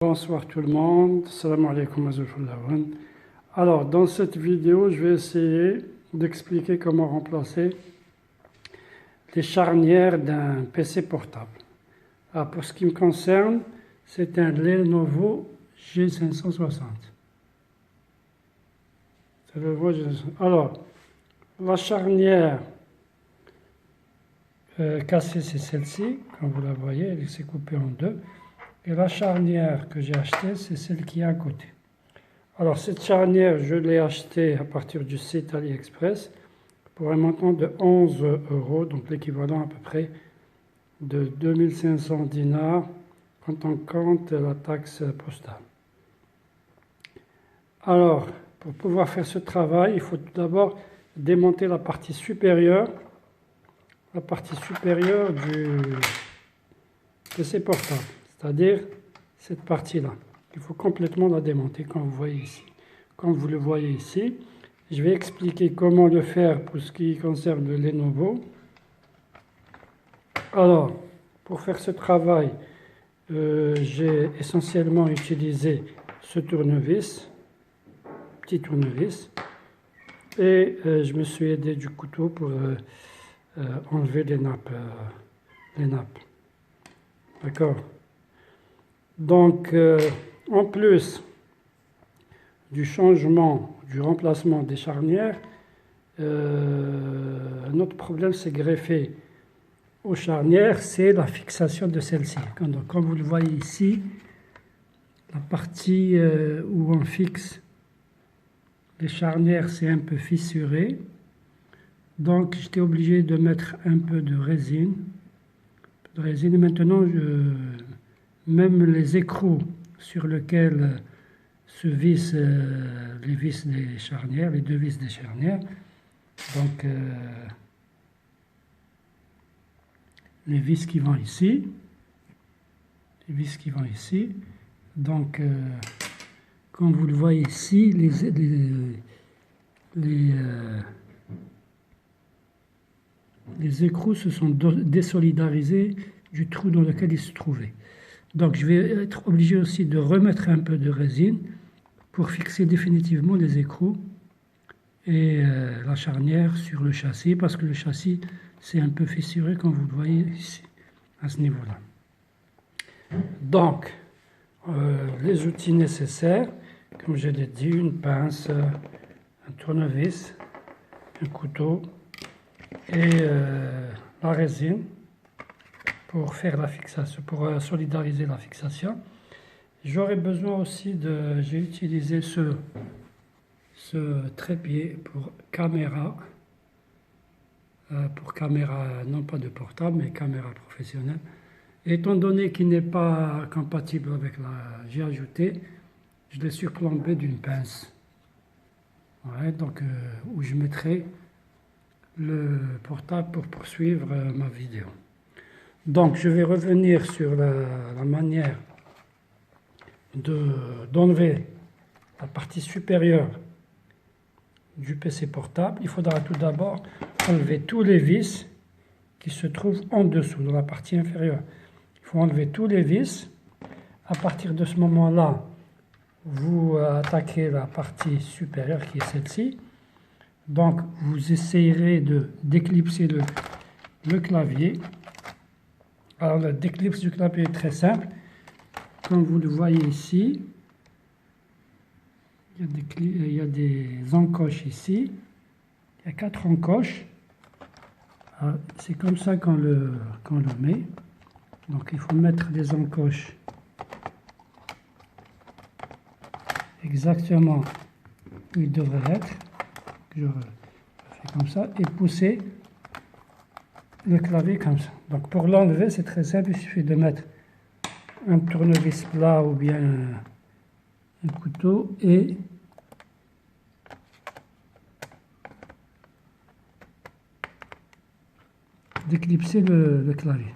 Bonsoir tout le monde, salam alaikum azoufoulawan. Alors dans cette vidéo je vais essayer d'expliquer comment remplacer les charnières d'un PC portable. Alors, pour ce qui me concerne, c'est un Lenovo G560. Alors la charnière cassée c'est celle-ci, comme vous la voyez, elle s'est coupée en deux. Et la charnière que j'ai achetée, c'est celle qui est à côté. Alors cette charnière, je l'ai achetée à partir du site AliExpress pour un montant de 11 €, donc l'équivalent à peu près de 2500 dinars quand on compte la taxe postale. Alors, pour pouvoir faire ce travail, il faut tout d'abord démonter la partie supérieure du PC portable. C'est-à-dire cette partie-là. Il faut complètement la démonter, comme vous voyez ici. Comme vous le voyez ici, je vais expliquer comment le faire pour ce qui concerne le Lenovo. Alors, pour faire ce travail, j'ai essentiellement utilisé ce tournevis, petit tournevis, et je me suis aidé du couteau pour enlever les nappes. D'accord? Donc, en plus du changement, du remplacement des charnières, un autre problème s'est greffé aux charnières, c'est la fixation de celle-ci. Donc, comme vous le voyez ici, la partie où on fixe les charnières, c'est un peu fissuré. Donc, j'étais obligé de mettre un peu de résine. Et maintenant, même les écrous sur lesquels se vissent les vis des charnières, les deux vis des charnières, donc les vis qui vont ici, donc comme vous le voyez ici, les écrous se sont désolidarisés du trou dans lequel ils se trouvaient. Donc je vais être obligé aussi de remettre un peu de résine pour fixer définitivement les écrous et la charnière sur le châssis, parce que le châssis c'est un peu fissuré comme vous le voyez ici, à ce niveau-là. Donc les outils nécessaires, comme je l'ai dit, une pince, un tournevis, un couteau et la résine pour faire la fixation, pour solidariser la fixation. J'aurais besoin aussi j'ai utilisé ce trépied pour caméra non pas de portable mais caméra professionnelle. Et étant donné qu'il n'est pas compatible avec j'ai ajouté, je l'ai surplombé d'une pince. Ouais, donc où je mettrai le portable pour poursuivre ma vidéo. Donc je vais revenir sur la manière d'enlever la partie supérieure du PC portable. Il faudra tout d'abord enlever tous les vis qui se trouvent en dessous, dans la partie inférieure. Il faut enlever tous les vis. À partir de ce moment-là, vous attaquez la partie supérieure qui est celle-ci. Donc vous essayerez de déclipser le clavier. Alors le déclipse du clavier est très simple. Comme vous le voyez ici, il y a des encoches ici. Il y a 4 encoches. C'est comme ça qu'on le met. Donc il faut mettre les encoches exactement où ils devraient être. Je fais comme ça et pousser le clavier comme ça. Donc pour l'enlever, c'est très simple, il suffit de mettre un tournevis plat ou bien un couteau et d'éclipser le clavier.